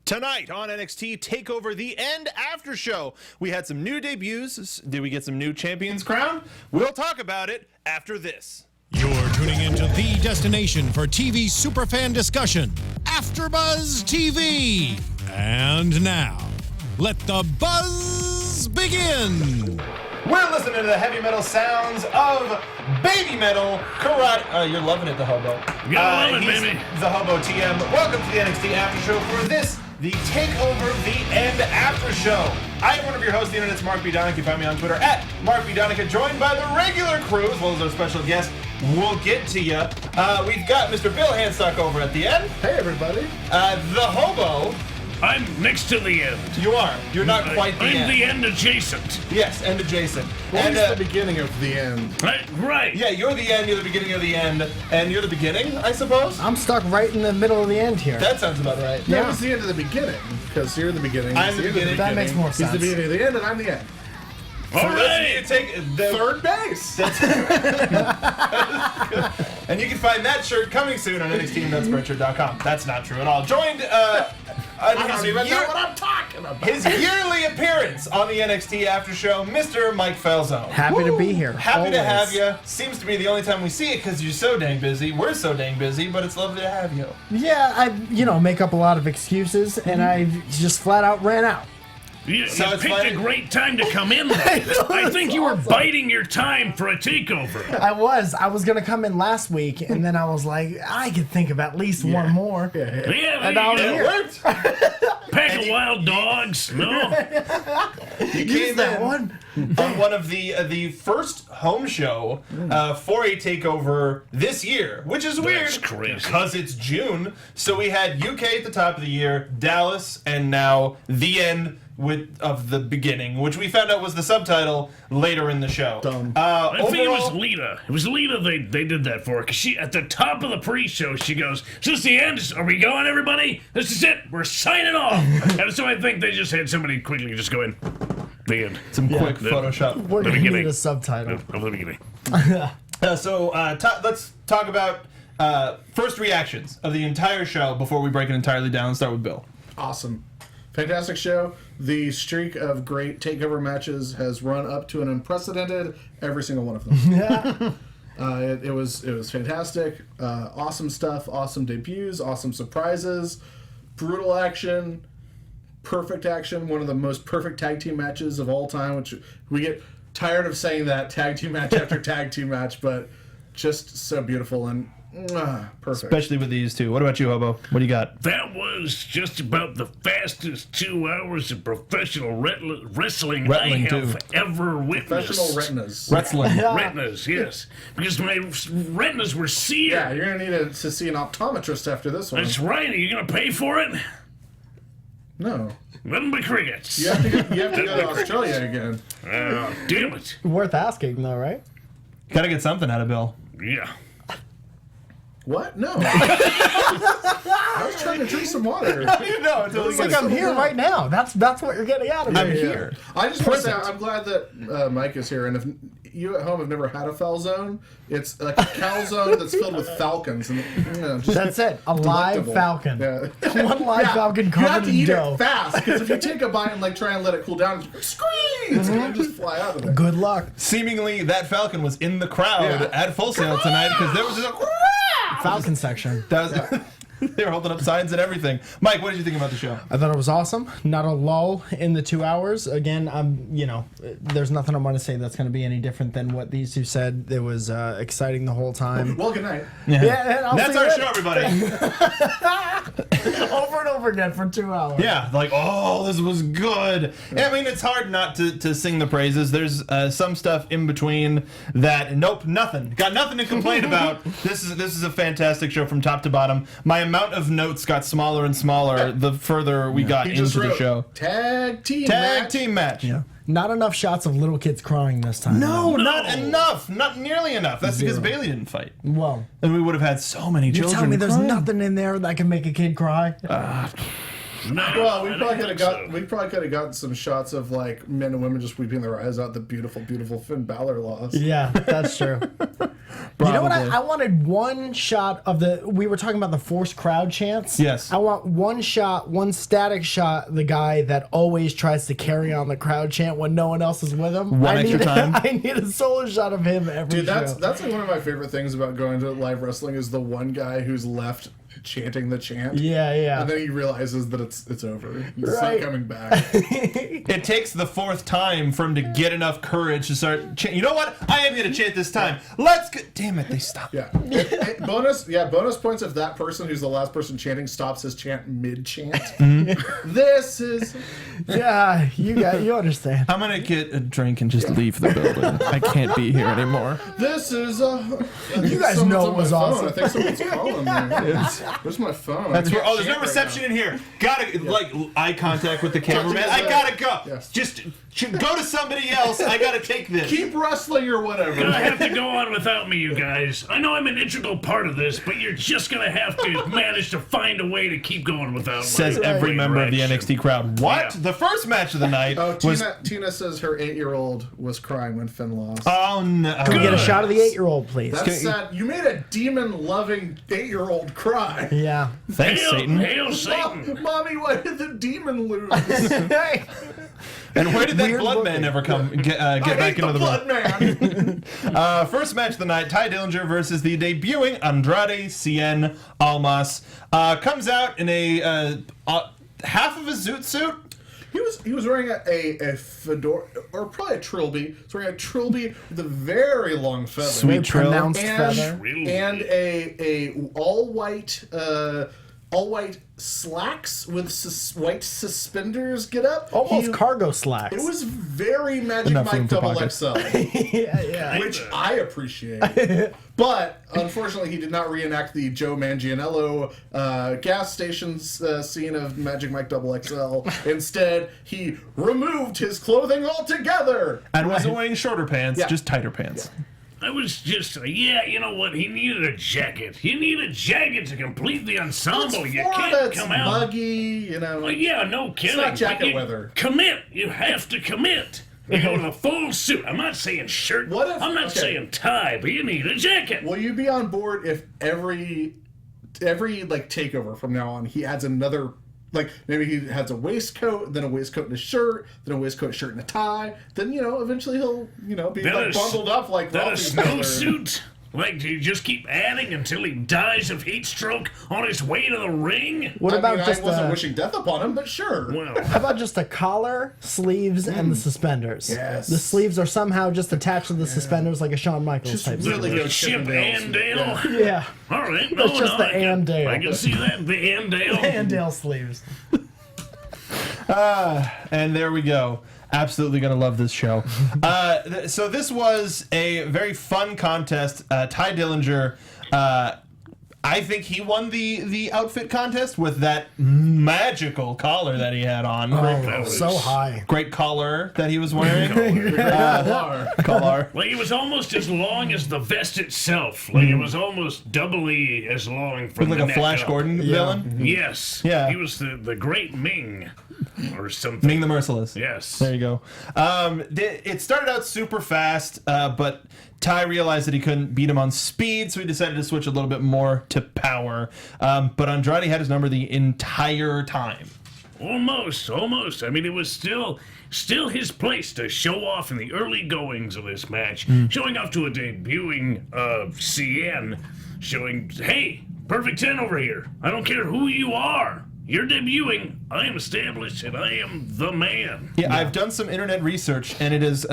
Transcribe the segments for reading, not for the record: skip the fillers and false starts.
Tonight on NXT TakeOver the End After Show, we had some new debuts. Did we get some new champions crowned? We'll talk about it after this. You're tuning into the destination for TV superfan discussion, AFTERBUZZ TV. And now, let the buzz begin. We're listening to the heavy metal sounds of baby metal karate. You're loving it, the hobo. You gotta love it, baby. The hobo TM. Welcome to the NXT After Show for this, the TakeOver the End After Show. I am one of your hosts, the internet's Mark B. Donica. You find me on Twitter at Mark B. Donica, joined by the regular crew, as well as our special guest. We'll get to you. We've got Mr. Bill Hanstock over at the end. Hey, everybody. The hobo. I'm next to the end. You are. You're not quite the I'm end. the end adjacent. Yes, end adjacent. Well, And the beginning of the end. Right. yeah, you're the end, you're the beginning of the end, and you're the beginning, I suppose? I'm stuck right in the middle of the end here. That sounds about right. No, it's the end of the beginning, because you're the beginning. I'm It's the end of beginning. That makes more He's sense. the beginning of the end, and I'm the end. All For those of you right. who take the Third base. and you can find that shirt coming soon on NXT.Spreadshirt.com. That's not true at all. Joined I don't even know what I'm talking about. his yearly appearance on the NXT After Show, Mr. Mike Falzone. Happy to be here. Happy to always. have you. Seems to be the only time we see it because you're so dang busy. We're so dang busy, but it's lovely to have you. Yeah, I make up a lot of excuses, and I just flat out ran out. You So it's picked funny- a great time to come in. I think you were biding your time for a takeover. I was gonna come in last week, and then I was like, I could think of at least one more. Yeah, And now I'm there you here. go. Worked. Pack of wild dogs. No. You Use came that in one. on one of the first home show for a takeover this year, which is weird That's crazy. because it's June. So we had UK at the top of the year, Dallas, and now the end of the beginning, which we found out was the subtitle later in the show. Dumb. I think it was Overall- Lita. It was Lita they did that for. Because she, at the top of the pre-show, she goes, "Is this the end? Are we going, everybody? This is it. We're signing off." And so I think they just had somebody quickly just go in. The end. Some quick The- Photoshop. We're The gonna beginning. need a subtitle. Of the beginning. Let's talk about first reactions of the entire show before we break it entirely down. Let's start with Bill. Awesome. Fantastic show. The streak of great takeover matches has run up to an unprecedented every single one of them. Yeah. It was fantastic. Awesome stuff. Awesome debuts. Awesome surprises. Brutal action. Perfect action. One of the most perfect tag team matches of all time, which we get tired of saying that tag team match after tag team match, but just so beautiful and perfect. Especially with these two. What about you, Hobo? What do you got? That was just about the fastest 2 hours of professional wrestling I Rattling, have too. ever witnessed. Professional retinas. Wrestling. Retinas, yes. Because my retinas were seared. Yeah, you're going to need to see an optometrist after this one. That's right. Are you going to pay for it? No. Nothing but crickets. You have to go to Australia again. Damn it. Worth asking, though, right? Gotta get something out of Bill. Yeah. What? No. I was trying to drink some water. You know, until It's like I'm here right now. That's what you're getting out of me. I'm here. I just want to say I'm glad that Mike is here, and if you at home have never had a Falzone, it's like a calzone that's filled with falcons, and just That's it. A live delectable. falcon. Yeah. One live falcon You have covered to in eat dough. it fast, because if you take a bite and like try and let it cool down, it's gonna just fly out of there. Good luck. Seemingly, that Falcon was in the crowd Yeah. at Full Sail tonight because there was just a... Falcon section. That was, they were holding up signs and everything. Mike, what did you think about the show? I thought it was awesome. Not a lull in the 2 hours. Again, there's nothing I'm going to say that's going to be any different than what these two said. It was exciting the whole time. Well, good night. Yeah, and I'll That's see our you show, everybody. over and over again for 2 hours. Yeah, like, oh, this was good. I mean, it's hard not to sing the praises. There's some stuff in between that, nope, nothing. Got nothing to complain about. This is a fantastic show from top to bottom. My amount of notes got smaller and smaller the further we got He into just the wrote, show. Tag team Tag match. team match. Yeah. Not enough shots of little kids crying this time. No, No. not enough. Not nearly enough. That's because Zero. Bailey didn't fight. Well, And we would have had so many you're children telling me there's crying. nothing in there that can make a kid cry? No, Well, we I probably don't could have think got so. we probably could have gotten some shots of like men and women just weeping their eyes out. The beautiful, beautiful Finn Balor loss. Yeah, that's true. You know what? I wanted one shot of the. We were talking about the forced crowd chants. Yes. I want one shot, one static shot. The guy that always tries to carry on the crowd chant when no one else is with him. One extra time? I need a solo shot of him every Dude, show. that's like one of my favorite things about going to live wrestling is the one guy who's left chanting the chant. Yeah. And then he realizes that it's over. It's Right. not coming back. It takes the fourth time for him to get enough courage to start. You know what? I am going to chant this time. Let's go. Damn it! They stopped. Yeah. Bonus points if that person who's the last person chanting stops his chant mid-chant. Mm-hmm. This is... Yeah, you understand. I'm gonna get a drink and just leave the building. I can't be here anymore. This is... You guys know it was awesome. I think someone's calling me. Where's my phone? That's where. Oh, there's no reception in here. Gotta like eye contact with the cameraman. I gotta go. Yes. Just go to somebody else. I gotta take this. Keep wrestling or whatever. You're gonna have to go on without me, you guys. I know I'm an integral part of this, but you're just gonna have to manage to find a way to keep going without me. Says every member of the NXT crowd. What? Yeah. The first match of the night Oh, was. Tina says her 8-year-old was crying when Finn lost. Oh no! Can we get a shot of the 8-year-old, please? That's sad. You made a demon-loving 8-year-old cry. Yeah. Thanks, Hail, Satan. hail Satan! Mommy, why did the demon lose? And where did that Weird blood man looking. ever come get I back hate into the the blood ring? man. First match of the night: Ty Dillinger versus the debuting Andrade Cien Almas. Comes out in a half of a zoot suit. He was wearing a fedora, or probably a trilby. He was wearing a trilby with a very long feather. Sweet trill. Pronounced feather. and a all white slacks with white suspenders. Get up. Almost cargo slacks. It was very Magic Enough room Mike for Double pockets. XL, yeah. which I appreciate. But unfortunately, he did not reenact the Joe Manganiello gas station scene of Magic Mike Double XL. Instead, he removed his clothing altogether. And wasn't wearing shorter pants, Yeah. just tighter pants. I was just, you know what? He needed a jacket. He needed a jacket to complete the ensemble. You can't It's come out. muggy, you know. Well, yeah, no kidding. not jacket but you weather. Commit. You have to commit. You go to the full suit. I'm not saying shirt. What if- I'm not okay. saying tie, but you need a jacket. Will you be on board if every like takeover from now on he adds another, like maybe he has a waistcoat, then a waistcoat and a shirt, then a waistcoat, shirt and a tie, then eventually he'll be Then like a s- bundled up like Then a Ralphie's brother. snowsuit? Like, do you just keep adding until he dies of heat stroke on his way to the ring? What I about mean, just I wasn't a, wishing death upon him, but sure. Well, how about just a collar, sleeves, and the suspenders? Yes. The sleeves are somehow just attached to the suspenders like a Shawn Michaels Just type. really the go ship Chippendales. Andale. Yeah. All right, That's just the I can, Andale. I can see that, the Andale. Andale sleeves. And there we go. Absolutely gonna love this show. So this was a very fun contest. Ty Dillinger, I think he won the outfit contest with that magical collar that he had on. Oh, so high. Great collar that he was wearing. Collar. Like, it was almost as long as the vest itself. Like, it was almost doubly as long from Like the a neck Flash up. Gordon villain. Yes. Yeah. He was the great Ming. Or something. Ming the Merciless. Yes. There you go. It started out super fast, but Ty realized that he couldn't beat him on speed, so he decided to switch a little bit more to power. But Andrade had his number the entire time. Almost. I mean, it was still his place to show off in the early goings of this match, showing off to a debuting CN, showing, hey, Perfect 10 over here. I don't care who you are. You're debuting. I am established, and I am the man. Yeah, I've done some internet research, and it has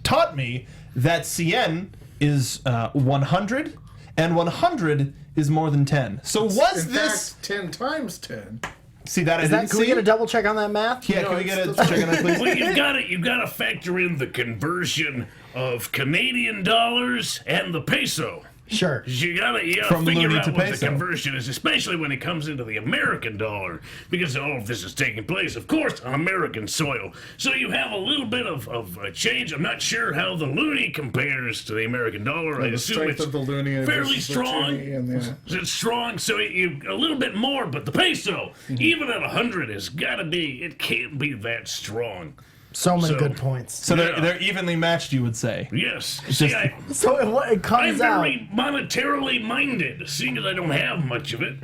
taught me that CN is 100, and 100 is more than 10. So was In this... fact, 10 times 10. See that I Is didn't that, can we see? get a double check on that math? Yeah, can we get a it's- check on that, please? Well, you've got to factor in the conversion of Canadian dollars and the peso. Sure. You gotta From figure loony out to what the peso. conversion is, especially when it comes into the American dollar, because all of this is taking place, of course, on American soil. So you have a little bit of a change. I'm not sure how the loony compares to the American dollar. I The assume strength it's of the loonie fairly versus the strong. toonie and the- It's strong, so you a little bit more, but the peso, even at 100, has gotta be. It can't be that strong. So many So- good points. So Yeah. they're evenly matched, you would say. Yes. See, So it I'm comes out. very monetarily minded, seeing as I don't have much of it.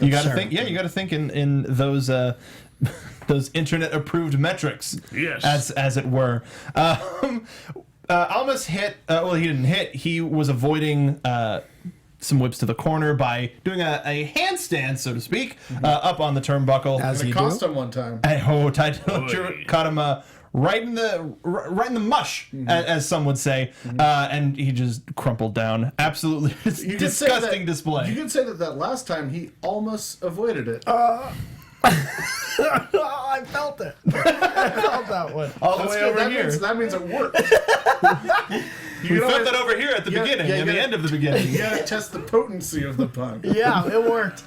You got to Sure. think. Yeah, you got to think in those those internet approved metrics. Yes. As it were. Almas hit. Well, he didn't hit. He was avoiding. Some whips to the corner by doing a handstand, so to speak, up on the turnbuckle. As And you it do. cost him one time. And Ty Dillinger caught him right in the mush, as some would say, and he just crumpled down. Absolutely You could say disgusting that- display. You could say that last time he almost avoided it. I felt it. I felt that one. All the That's way good. over here. That means it worked. We felt that over here at the beginning, yeah, you and the gotta- end of the beginning. You gotta test the potency of the pun. Yeah, it worked.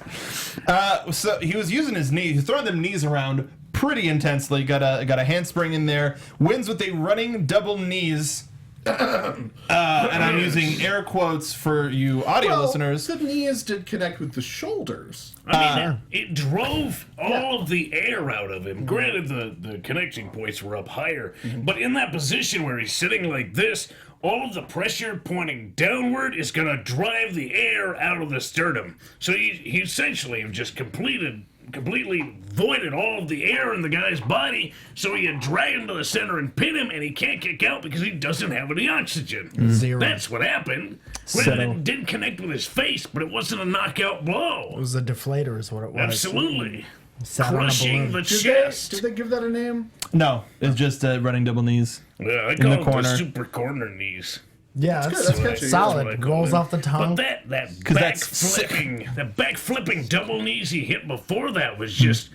So he was using his knees, he's throwing them knees around pretty intensely. Got a handspring in there. Wins with a running double knees. And I'm using air quotes for you audio listeners. The knees did connect with the shoulders. I mean, it drove all of the air out of him. Granted, the connecting points were up higher, but in that position where he's sitting like this, all of the pressure pointing downward is going to drive the air out of the sternum. So he essentially just completely voided all of the air in the guy's body, so he had dragged him to the center and pin him, and he can't kick out because he doesn't have any oxygen. Zero. That's what happened. It didn't connect with his face, but it wasn't a knockout blow. It was a deflator, is what it was. Absolutely. Sat on a Crushing balloon. the Did chest. they give that a name? No, it's just running double knees. Yeah, I the call it corner. the super corner knees. Yeah, good, that's, that's catchy. solid. That's what I call Rolls it. off the tongue. But that that's back flipping double knees he hit before that was just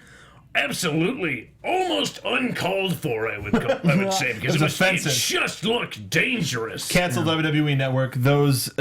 absolutely almost uncalled for. I would say because It was offensive. It just looked dangerous. Cancel WWE Network. Those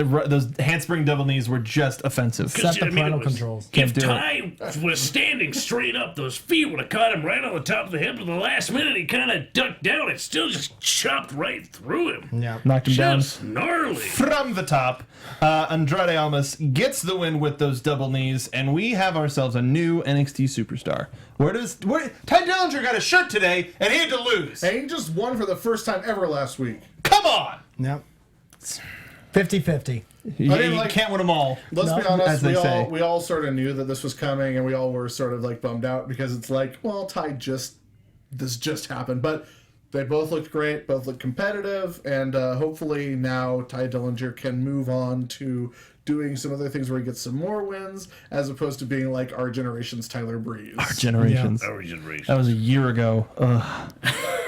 handspring double knees were just offensive. Set the parental controls. Can't If do it. Ty was standing straight up, those feet would have caught him right on the top of the hip. At the last minute, he kind of ducked down. It still just chopped right through him. Yeah. Knocked him down. Just gnarly. From the top, Andrade Almas gets the win with those double knees, and we have ourselves a new NXT superstar. Ty Dillinger got a shirt today, and he had to lose. And he just won for the first time ever last week. Come on! Yep. 50-50. You, I mean, you like- can't win them all. Let's be as honest, they say. we all sort of knew that this was coming, and we all were sort of like bummed out because it's like, well, this just happened. But they both looked great, both looked competitive, and hopefully now Ty Dillinger can move on to doing some other things where he gets some more wins, as opposed to being like our generation's Tyler Breeze. Generations. Our generation. That was a year ago. Ugh.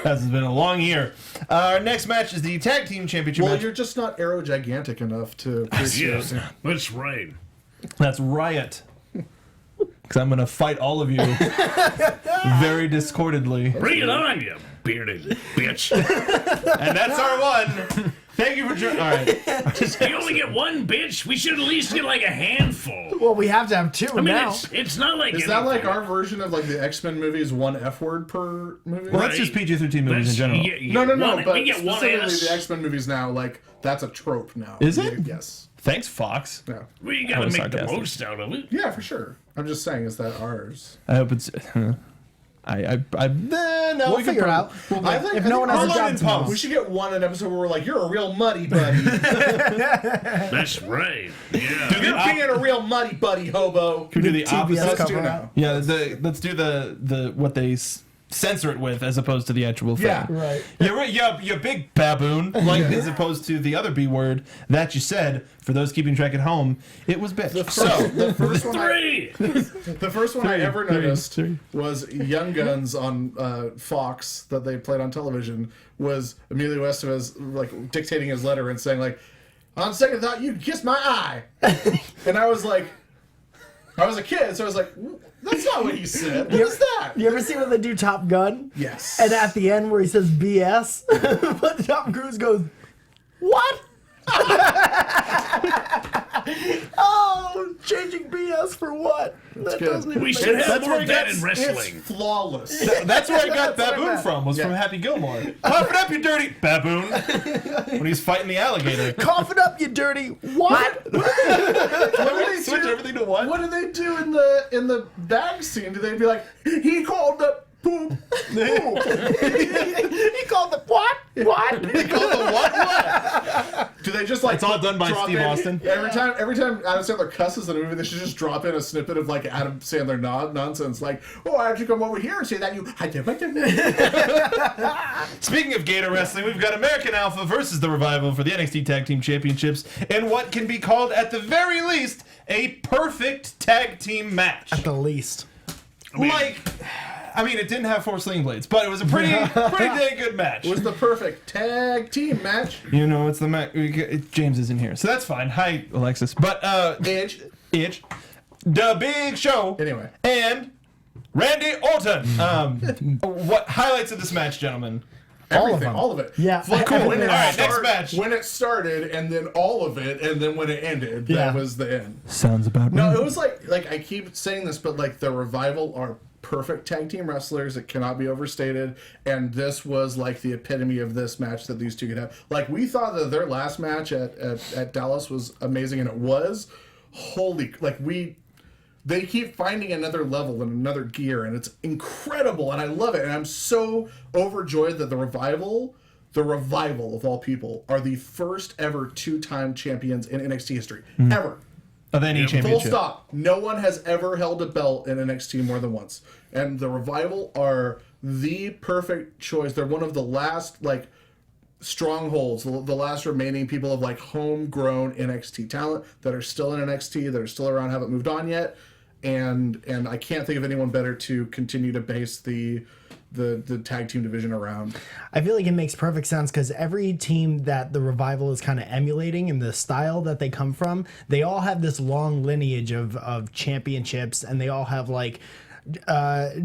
That's been a long year. Our next match is the Tag Team Championship Well, match. you're just not aero gigantic enough to appreciate Yes, it. that's right. That's Riot. Because I'm going to fight all of you very discordantly. Bring it on, you bearded bitch. And that's our one. Thank you for joining. All right. You only get one bitch. We should at least get like a handful. Well, we have to have two I mean, now. it's not like Is that like anything. our version of like the X-Men movies, one F word per movie? Well, that's just PG-13 movies in general. No, But we but get one specifically ass. the X-Men movies now, like, that's a trope now. Is it? Yes. Thanks, Fox. Yeah. We gotta was make the sarcastic. most out of it. Yeah, for sure. I'm just saying, is that ours? I hope it's. No, We'll we can figure it out. I think If no one has a I'll job learn in tomorrow. post. we should get one an episode where we're like, you're a real muddy buddy. That's right. Yeah. You're being a real muddy buddy, hobo. Can we do the TBS opposite? Let's cover do art. now. Yeah, let's do the what they censor it with as opposed to the actual thing. Yeah. Right. You're right, you big baboon, like as opposed to the other B word that you said. For those keeping track at home, it was bitch. The first one Three. The first one I ever noticed three. was Young Guns on Fox that they played on television. Was Emilio Estevez like dictating his letter and saying like, "On second thought, you can kiss my eye," and I was like, I was a kid, so I was like, "That's not what he said. What is that?" You ever see when they do Top Gun? Yes. And at the end where he says BS, but Tom Cruise goes, "What?" Oh, changing BS for what? That doesn't even We make should have That's more where of he that gets- in wrestling. It's flawless. That's where I got That's what I Baboon meant. from, was from Happy Gilmore. Cough it up, you dirty baboon. When he's fighting the alligator. Cough it up, you dirty what? Switch everything to what? What do they do in the bag scene? Do they be like, he called the poop? He called the what? What? They call the what? Do they just like? It's all done by drop Steve in- Austin. Every time Adam Sandler cusses in a movie, they should just drop in a snippet of like Adam Sandler nonsense, like, "Oh, I had you come over here and say that you." Speaking of Gator Wrestling, we've got American Alpha versus the Revival for the NXT Tag Team Championships in what can be called, at the very least, a perfect tag team match. At the least. I mean, it didn't have 4 sling blades, but it was a pretty dang good match. It was the perfect tag team match. You know, it's the match. James isn't here, so that's fine. Hi, Alexis. But Edge. The Big Show. Anyway. And Randy Orton. What highlights of this match, gentlemen? Everything, all of it. Yeah. Cool. Everything All right, else. next match. When it started, and then all of it, and then when it ended, Yeah. that was the end. Sounds about No, right. it was like I keep saying this, but like the Revival are perfect tag team wrestlers. It cannot be overstated. And this was like the epitome of this match that these two could have. Like, we thought that their last match at Dallas was amazing, and it was. They keep finding another level and another gear, and it's incredible, and I love it. And I'm so overjoyed that the Revival of all people, are the first ever 2-time champions in NXT history. Ever. Of any Full championship. stop. No one has ever held a belt in NXT more than once. And the Revival are the perfect choice. They're one of the last, like, strongholds, the last remaining people of, like, homegrown NXT talent that are still in NXT, that are still around, haven't moved on yet. And I can't think of anyone better to continue to base the tag team division around. I feel like it makes perfect sense because every team that the Revival is kind of emulating and the style that they come from, they all have this long lineage of championships, and they all have like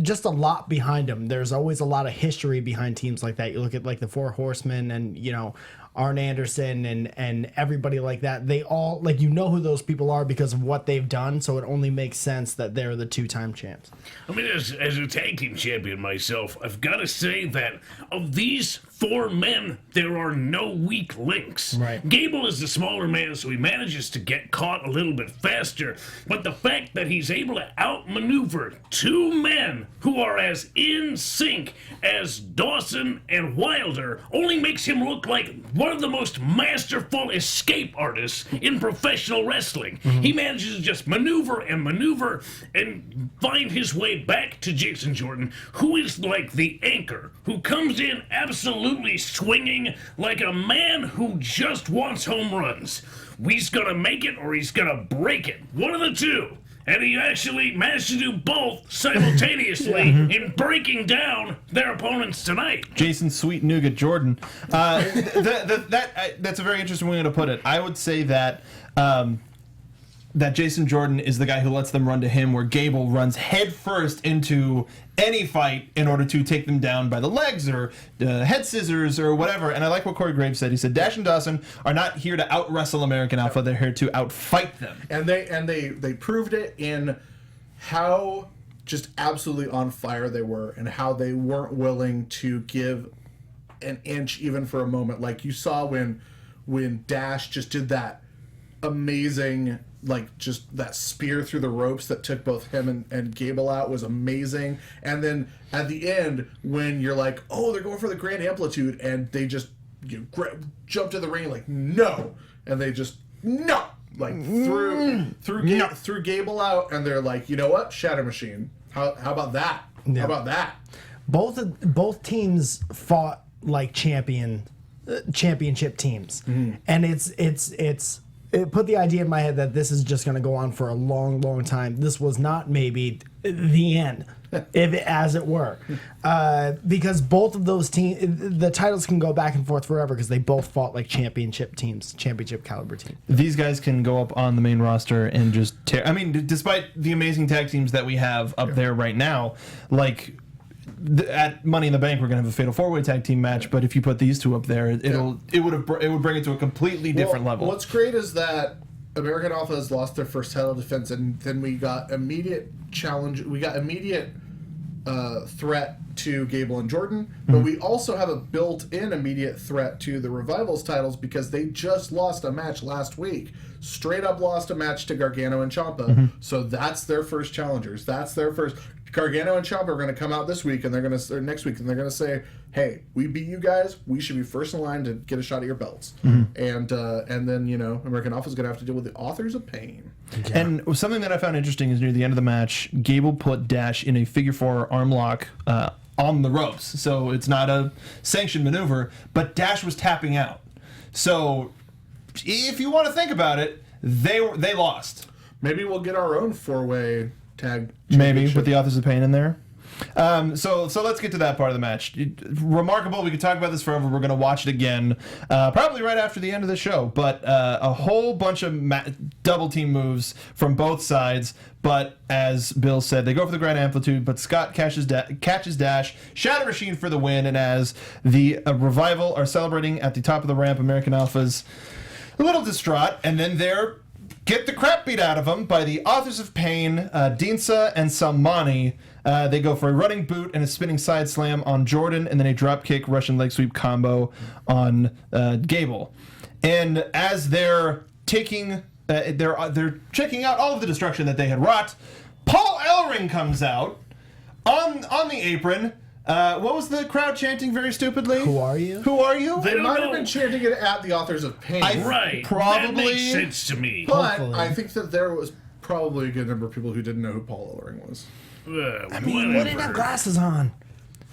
just a lot behind them. There's always a lot of history behind teams like that. You look at like the Four Horsemen and, you know, Arn Anderson and everybody like that. They all, like, you know who those people are because of what they've done, so it only makes sense that they're the 2-time champs. I mean, as a tag team champion myself, I've got to say that of these 4 men, there are no weak links. Right. Gable is the smaller man, so he manages to get caught a little bit faster. But the fact that he's able to outmaneuver 2 men who are as in sync as Dawson and Wilder only makes him look like one of the most masterful escape artists in professional wrestling. He manages to just maneuver and find his way back to Jason Jordan, who is like the anchor, who comes in absolutely swinging like a man who just wants home runs. He's gonna make it or he's gonna break it. One of the two. And he actually managed to do both simultaneously in breaking down their opponents tonight. Jason Sweet Nougat Jordan. That's a very interesting way to put it. I would say that that Jason Jordan is the guy who lets them run to him, where Gable runs headfirst into any fight in order to take them down by the legs or head scissors or whatever. And I like what Corey Graves said. He said Dash and Dawson are not here to out-wrestle American Alpha. They're here to out-fight them. And they proved it in how just absolutely on fire they were, and how they weren't willing to give an inch even for a moment. Like you saw when Dash just did that amazing, like, just that spear through the ropes that took both him and Gable out was amazing. And then at the end, when you're like, oh, they're going for the grand amplitude, and they just jump to the ring like, no, and they just no, like threw Gable out, and they're like, you know what, Shatter Machine, how about that? Yeah. How about that? Both teams fought like championship teams, and it put the idea in my head that this is just going to go on for a long, long time. This was not maybe the end, as it were, because both of those teams, the titles can go back and forth forever because they both fought like championship teams, championship caliber teams. These guys can go up on the main roster and just tear. I mean, despite the amazing tag teams that we have up there right now, like, at Money in the Bank we're gonna have a fatal 4-way tag team match, but if you put these two up there, it would bring it to a completely different level. What's great is that American Alpha has lost their first title defense, and then we got immediate challenge. We got immediate threat to Gable and Jordan, but we also have a built-in immediate threat to the Revival's titles because they just lost a match last week. Straight up lost a match to Gargano and Ciampa. So that's their first challengers. That's their first. Gargano and Ciampa are going to come out this week, and they're going to next week, and they're going to say, "Hey, we beat you guys. We should be first in line to get a shot at your belts." And then American Alpha is going to have to deal with the Authors of Pain. Yeah. And something that I found interesting is near the end of the match, Gable put Dash in a figure 4 arm lock on the ropes, so it's not a sanctioned maneuver. But Dash was tapping out, so if you want to think about it, they lost. Maybe we'll get our own 4-way tag. Maybe with the Authors of Pain in there. So let's get to that part of the match. Remarkable. We could talk about this forever. We're going to watch it again, probably right after the end of the show. But a whole bunch of double team moves from both sides. But as Bill said, they go for the Grand Amplitude. But Scott catches Dash, Shatter Machine for the win. And as the Revival are celebrating at the top of the ramp, American Alpha's a little distraught, and then they're get the crap beat out of them by the Authors of Pain, Dinsa and Salmani. They go for a running boot and a spinning side slam on Jordan, and then a drop kick Russian leg sweep combo on Gable. And as they're taking, they're checking out all of the destruction that they had wrought, Paul Ellering comes out on the apron. What was the crowd chanting very stupidly? Who are you? Who are you? They might have been chanting it at the Authors of Pain. Probably. That makes sense to me. But I think that there was probably a good number of people who didn't know who Paul Ellering was. I mean, he didn't have glasses on.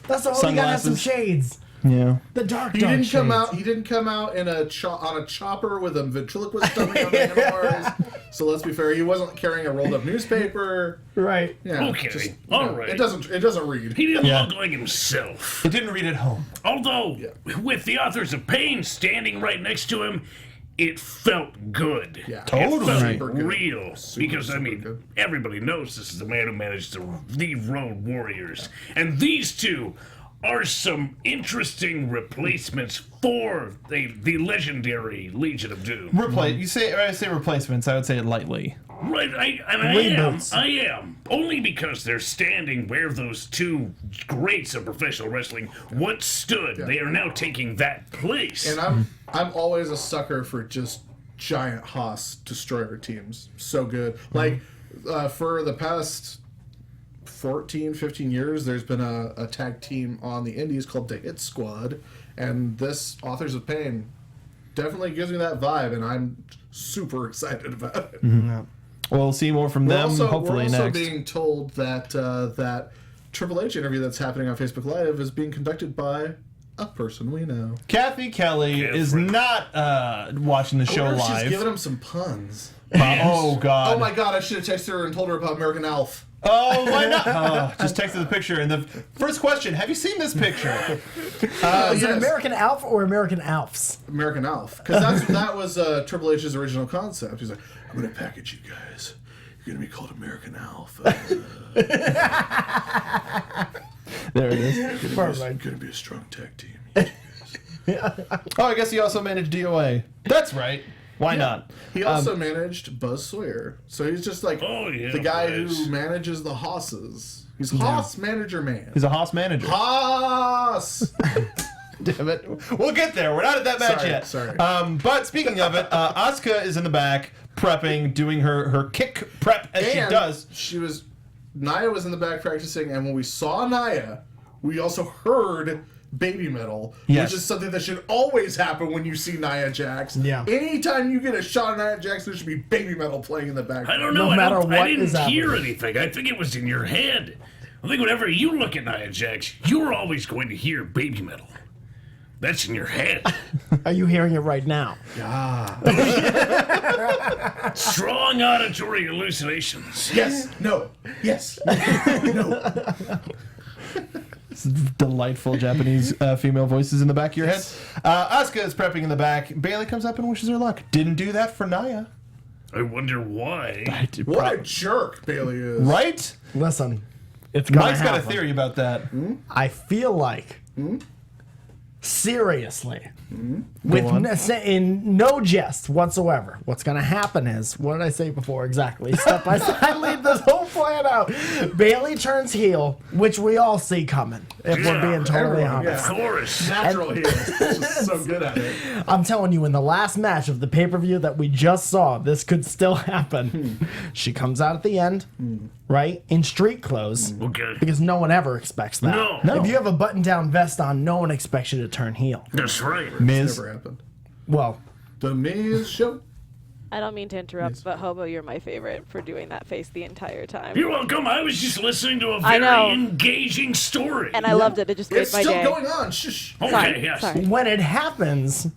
That's all. He gotta have some shades. Yeah. The dark. He didn't come out. He didn't come out in on a chopper with a ventriloquist dummy on the handlebars. So let's be fair. He wasn't carrying a rolled up newspaper. Right. Yeah. Okay. All right. It doesn't read. He didn't look like himself. It didn't read at home. Although, with the Authors of Pain standing right next to him, it felt good. Yeah. Totally. It felt Super good. real. Because, good. everybody knows this is the man who managed the Road Warriors. And these two are some interesting replacements for the legendary Legion of Doom. I say replacements. I would say it lightly. Right, I am. Only because they're standing where those two greats of professional wrestling once stood. Yeah. They are now taking that place. And I'm always a sucker for just giant Haas destroyer teams. So good. Like, for the past 14, 15 years, there's been a tag team on the indies called the Hit Squad, and this Authors of Pain definitely gives me that vibe, and I'm super excited about it. Mm-hmm. We'll see more from them hopefully next. We're also being told that that Triple H interview that's happening on Facebook Live is being conducted by a person we know. Kathy Kelly is not watching the show live. She's giving him some puns. Oh, God. Oh, my God, I should have texted her and told her about American Alf. Oh, why not? Just texted the picture. And the first question, have you seen this picture? Is it American Alf or American Alfs? American Alf. Because that was Triple H's original concept. He's like, I'm going to package you guys. You're going to be called American Alf. There it is. Going to be a strong tag team. Oh, I guess he also managed DOA. That's right. Why not? He also managed Buzz Sawyer. So he's just like the guy who manages the Hosses. He's Hoss manager man. He's a Hoss manager. Hoss! Damn it. We'll get there. We're not at that match yet. Sorry. But speaking of it, Asuka is in the back prepping, doing her kick prep as she does. Nia was in the back practicing, and when we saw Nia, we also heard Baby Metal, which is something that should always happen when you see Nia Jax. Yeah. Anytime you get a shot of Nia Jax, there should be Baby Metal playing in the background. I don't know. I didn't hear anything. I think it was in your head. I think whenever you look at Nia Jax, you're always going to hear Baby Metal. That's in your head. Are you hearing it right now? Yeah. Strong auditory hallucinations. Yes. No. Yes. No. Delightful Japanese female voices in the back of your head. Asuka is prepping in the back. Bailey comes up and wishes her luck. Didn't do that for Nia. I wonder why. What a jerk Bailey is. Right? Listen, It's gonna Mike's got a happen. theory about that. I feel like, seriously, with in no jest whatsoever, what's going to happen is, what did I say before exactly? Step by step, I laid this whole plan out. Bailey turns heel, which we all see coming, if we're being totally everyone, honest. Of course. Natural heel. Just so good at it. I'm telling you, in the last match of the pay-per-view that we just saw, this could still happen. She comes out at the end, right, in street clothes, Okay. because no one ever expects that. No. If you have a button-down vest on, no one expects you to turn heel. That's right. Miz. Never happened. Well, The Miz show. I don't mean to interrupt, but Hobo, you're my favorite for doing that face the entire time. You're welcome. I was just listening to a I know. very engaging story. And I loved it. It just made It's my still day. going on. Shh. Okay, Sorry, yes. sorry. when it happens,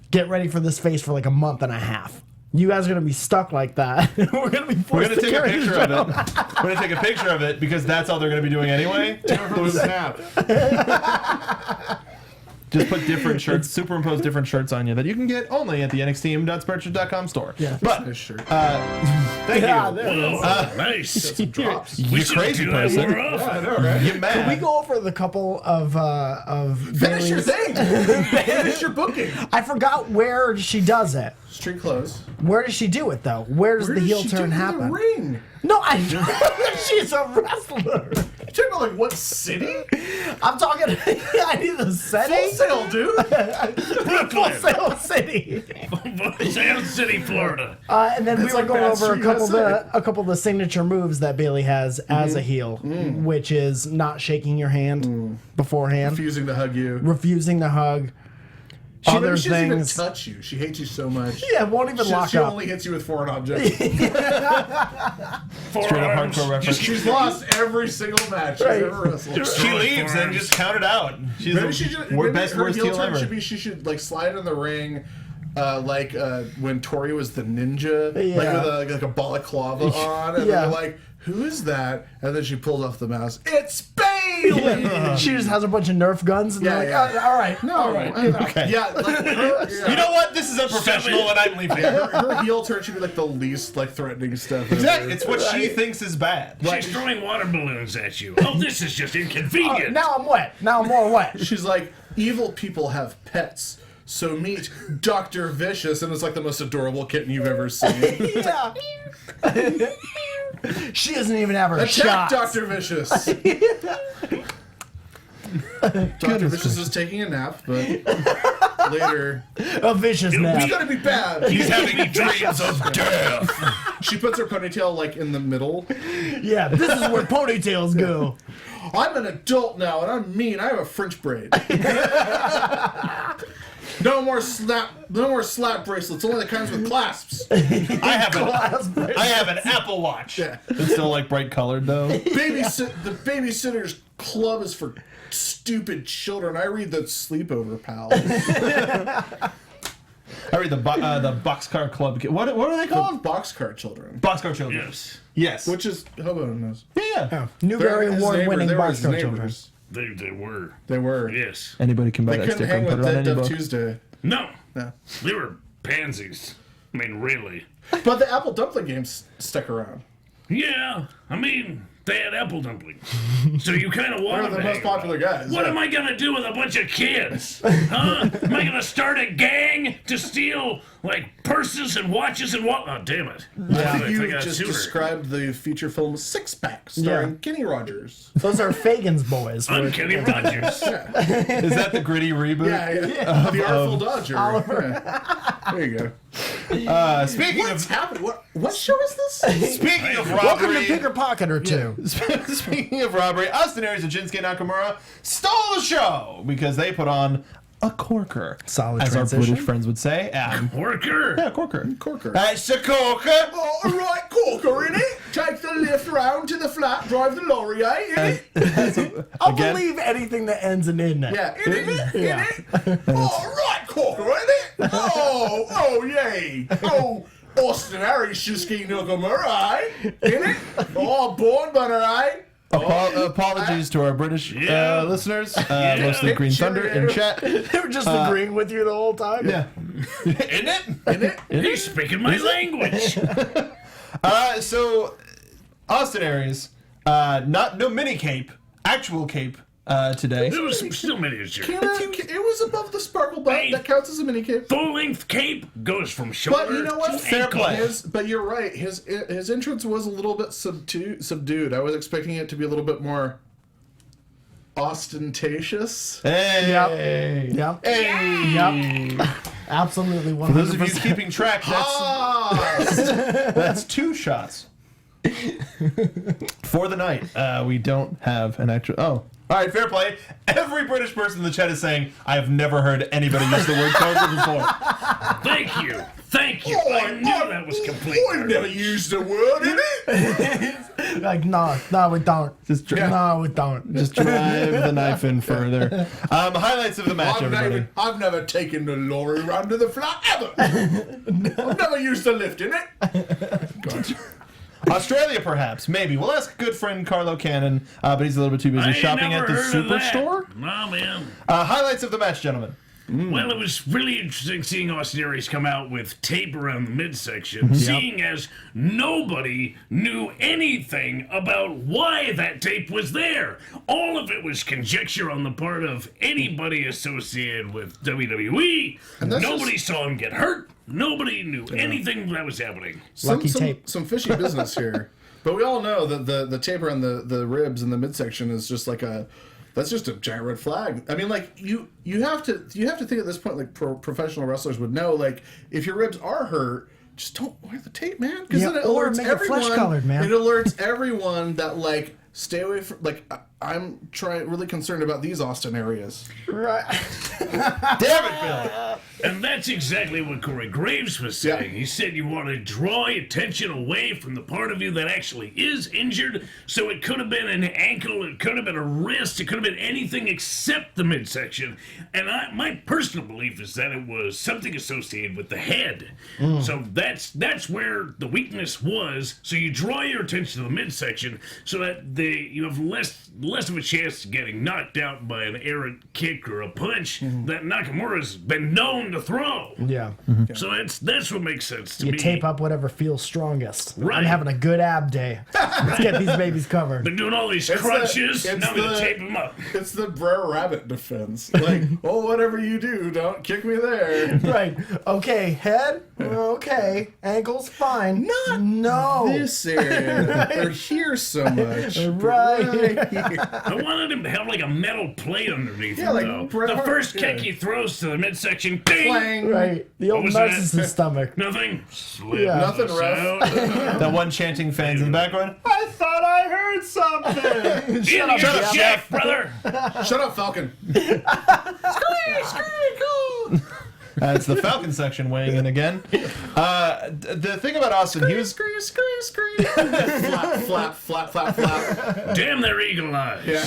get ready for this face for like a month and a half. You guys are gonna be stuck like that. We're gonna be We're forced gonna to take a carry the picture show. of it. We're gonna take a picture of it because that's all they're gonna be doing anyway. Snap. Just put different shirts, superimpose different shirts on you that you can get only at the NXT.Spreadshirt.com store. Yeah. But Nice shirt. thank Yeah, you. there it is. Nice. Drops. You We should crazy do that person. more often. I know, right? You mad? Can we go over the couple of Finish your Bailey's? thing. Finish your booking. I forgot where she does it. Street clothes. Where does she do it though? Where does Where the does heel she turn do happen? The ring. No, I she's a wrestler. You talking about like what city? I'm talking. I need the Full setting. sail, dude. Full Brooklyn. Sail City. Sand City, Florida. And then we It's were like going Bad over Street a couple of the signature moves that Bailey has as a heel, which is not shaking your hand beforehand, Refusing to hug you. refusing to hug, She, other she doesn't even things. touch you. She hates you so much. Yeah, won't even lock She up. only hits you with foreign objects. Straight up Forearms. hardcore reference. She's lost every single match she's Right. ever wrestled. She leaves and just count it out. She's Maybe the she should. Maybe best her worst heel heel turn ever. should be she should like slide in the ring, like when Tori was the ninja, like Yeah. with like a balaclava on, and Yeah. they're like, "Who is that?" And then she pulls off the mask. It's Bailey. She just has a bunch of Nerf guns, and Yeah, they're like, yeah. "Oh, all right, No, all right." Okay. Yeah, like her, You know what? This is unprofessional, and I'm leaving. her heel turn should be like the least like threatening stuff. ever. Exactly. It's what she thinks is bad. She's throwing water balloons at you. Oh, this is just inconvenient. Now I'm wet. Now I'm more wet. She's like, evil people have pets. So meet Dr. Vicious, and it's like the most adorable kitten you've ever seen. Yeah. She doesn't even have her Attack shot. Dr. Vicious! Dr. Vicious is taking a nap, but later. A vicious He's nap. gonna be bad. He's having dreams of death. She puts her ponytail like in the middle. Yeah, this is where ponytails go. I'm an adult now, and I'm mean. I have a French braid. No more slap bracelets. Only the kinds with clasps. I have an Apple Watch. Yeah. It's still like bright colored though. The babysitter's club is for stupid children. I read the sleepover pals. I read the Boxcar Club. What are they called? Boxcar children. Boxcar Children. Yes. Yes. Which is Hobo knows. Yeah. Newbery They're his Award-winning neighbor- they were his boxcar children. neighbors. They were. They were. Yes. Anybody can buy They that couldn't sticker hang and with put it on Dead any Dove book. Tuesday. No. Yeah. They were pansies. I mean, really. But the apple dumpling games stuck around. Yeah. I mean, they had apple dumplings. So you kind of want They're the most popular guys. What yeah. am I going to do with a bunch of kids? Huh? Am I going to start a gang to steal, like, purses and watches and what? Oh, damn it. I think you I got just sooner. described the feature film Six Pack, starring Yeah. Kenny Rogers. Those are Fagan's boys. I'm Kenny Rogers. Is that the gritty reboot? Yeah. The Artful Dodger. Yeah. There you go. Speaking What's of happening? What show is this? speaking of Welcome to robbery, Pick a Pocket or Two. speaking of robbery, Austin Aries and Shinsuke Nakamura stole the show because they put on a corker, Solid as transition. our British friends would say. Worker. Yeah, corker. Corker. It's a corker. Oh, all right, Corker, in it. Take the lift round to the flat, drive the lorry, eh? In it. I'll Again? believe anything that ends in it. Yeah, in it. In Yeah. it. All right, Corker, in it. Oh, yay. Oh, Austin Aries, Shinsuke Nakamura, eh? In it. Oh, born bunner, eh? Apologies to our British Yeah. listeners, mostly Green Thunder in chat. They were just agreeing with you the whole time. Yeah. In it? In it. He's speaking my language. So, Austin Aries No mini cape, actual cape today. There was some still miniature. It was above the sparkle belt. Hey. That counts as a mini cape. Full-length cape goes from shoulder But you know what? to Fair ankle. play. But you're right. His entrance was a little bit subdued. I was expecting it to be a little bit more ostentatious. Hey. Yep. Hey. Yep. Absolutely. 100%. For those of you keeping track, that's 2 shots for the night. We don't have an actual. Oh, all right, fair play. Every British person in the chat is saying, "I have never heard anybody use the word poker before." Thank you. I knew that was complete. I've never used a word in it. Like, no, we don't. No, we don't. Just drive the knife in further. Highlights of the match, everybody. I've never taken the lorry round to the flat ever. I've never used a lift in it. Australia, perhaps, maybe. We'll ask good friend Carlo Cannon, but he's a little bit too busy I shopping at never the heard of that. Superstore. Nah, man. Highlights of the match, gentlemen. Well, it was really interesting seeing Austin Aries come out with tape around the midsection, seeing as nobody knew anything about why that tape was there. All of it was conjecture on the part of anybody associated with WWE. Nobody saw him get hurt. Nobody knew anything that was happening. Some fishy business here. But we all know that the tape around the ribs and the midsection is just like that's just a giant red flag. I mean, like you have to think at this point, like professional wrestlers would know, like if your ribs are hurt, just don't wear the tape, man. Because then it or alerts make it everyone. flesh-colored, man. It alerts everyone that like stay away from I'm really concerned about these Austin areas. Right. Damn it, Bill. And that's exactly what Corey Graves was saying. Yeah. He said you want to draw attention away from the part of you that actually is injured. So it could have been an ankle, it could have been a wrist, it could have been anything except the midsection. And my personal belief is that it was something associated with the head. So that's where the weakness was. So you draw your attention to the midsection so that you have less of a chance of getting knocked out by an errant kick or a punch that Nakamura's been known to throw. Yeah. So that's what makes sense to You me. tape up whatever feels strongest. Right. I'm having a good ab day. Let's get these babies covered. Been doing all these crunches, now I'm gonna tape them up. It's the Brer Rabbit defense. Like, oh, whatever you do, don't kick me there. Right. Okay, head. Okay. Ankles, fine. No. This area, or here so much. Right. here. I wanted him to have like a metal plate underneath Yeah, him, like though. Bret The Hart, first kick yeah. he throws to the midsection, ding! Clang. Right. The old was that? narcissist stomach. Nothing. Slip Yeah. Nothing, us ref. out. That one chanting fans in the background. I thought I heard something. In your shack, brother. Shut up, Falcon. It's the Falcon section weighing in again. The thing about Austin, he was. Flap. Damn their eagle eyes. Yeah.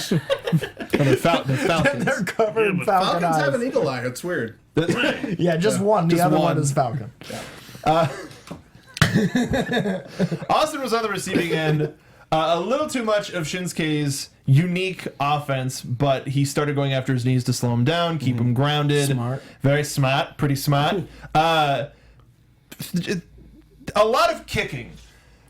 The Falcons. They're covered in but falcon Falcons have eyes. an eagle eye. It's weird. Yeah, just one. The Just other one. one is falcon. Austin was on the receiving end. A little too much of Shinsuke's unique offense, but he started going after his knees to slow him down, keep him grounded. Smart. Very smart. Pretty smart. A lot of kicking.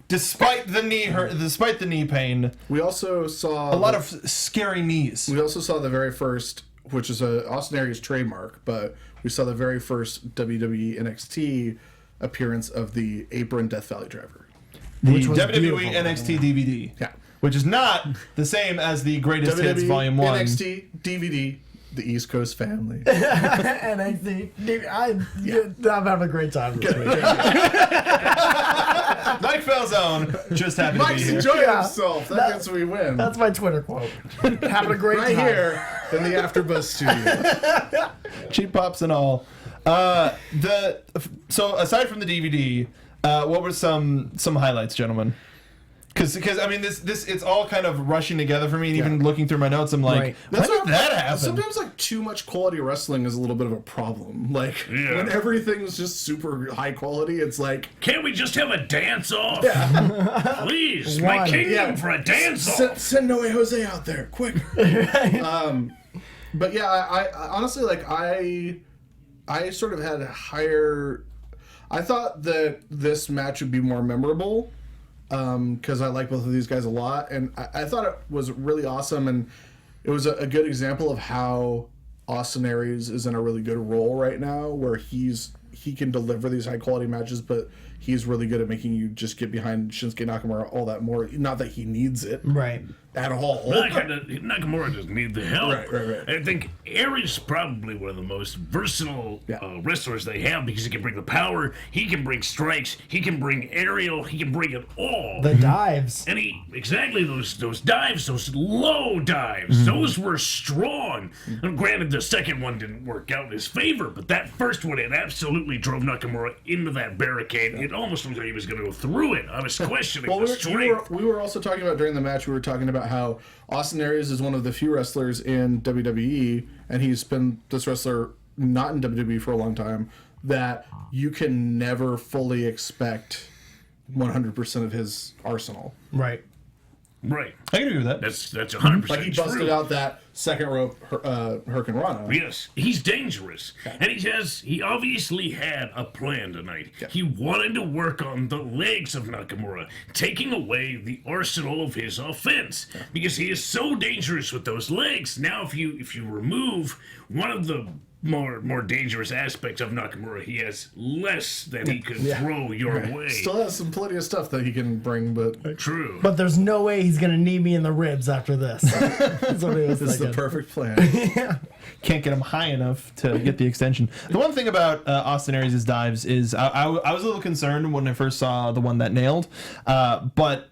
Despite the knee hurt, despite the knee pain, We also saw a lot of scary knees. We also saw the very first, which is a Austin Aries trademark, but we saw the very first WWE NXT appearance of the apron Death Valley driver. The Which was WWE beautiful. NXT DVD. Yeah. Which is not the same as the Greatest Hits Volume 1. NXT DVD, the East Coast family. NXT. I'm having a great time this week. Mike Falzone just happened to be Mike's here. enjoying Yeah. himself. That gets we win. That's my Twitter quote. Having a great right time. here in the AFTERBUZZ studio. Cheap pops and all. So aside from the DVD, what were some highlights, gentlemen? Because I mean this it's all kind of rushing together for me. And even looking through my notes, I'm like, Right. when did that happen? Sometimes like too much quality wrestling is a little bit of a problem. Like when everything's just super high quality, it's like Can't we just have a dance off? Please, my One. kingdom Yeah. for a dance off. send Noe Jose out there quick. But yeah, I honestly like I sort of had a higher. I thought that this match would be more memorable. because I like both of these guys a lot, and I thought it was really awesome, and it was a good example of how Austin Aries is in a really good role right now, where he can deliver these high quality matches, but he's really good at making you just get behind Shinsuke Nakamura all that more. Not that he needs it, Right. at all. Nakamura doesn't need the help. Right. I think Aries is probably one of the most versatile wrestlers they have, because he can bring the power, he can bring strikes, he can bring aerial, he can bring it all. The dives. And those dives, those low dives, those were strong. And granted, the second one didn't work out in his favor, but that first one, it absolutely drove Nakamura into that barricade. It almost looked like he was going to go through it. I was questioning the strength. We were also talking about during the match, we were talking about how Austin Aries is one of the few wrestlers in WWE, and he's been this wrestler not in WWE for a long time, that you can never fully expect 100% of his arsenal. Right. Right. I can agree with that. That's 100% Like he busted true. out that second rope Hurricane Rana. Yes, he's dangerous, and he obviously had a plan tonight. Yeah. He wanted to work on the legs of Nakamura, taking away the arsenal of his offense, because he is so dangerous with those legs. Now, if you remove one of the more dangerous aspects of Nakamura, he has less that he could throw your way. Still has some plenty of stuff that he can bring, but True. But there's no way he's going to knee me in the ribs after this. That's what he was this is the thinking. perfect plan. Can't get him high enough to get the extension. The one thing about Austin Aries' dives is I was a little concerned when I first saw the one that nailed, but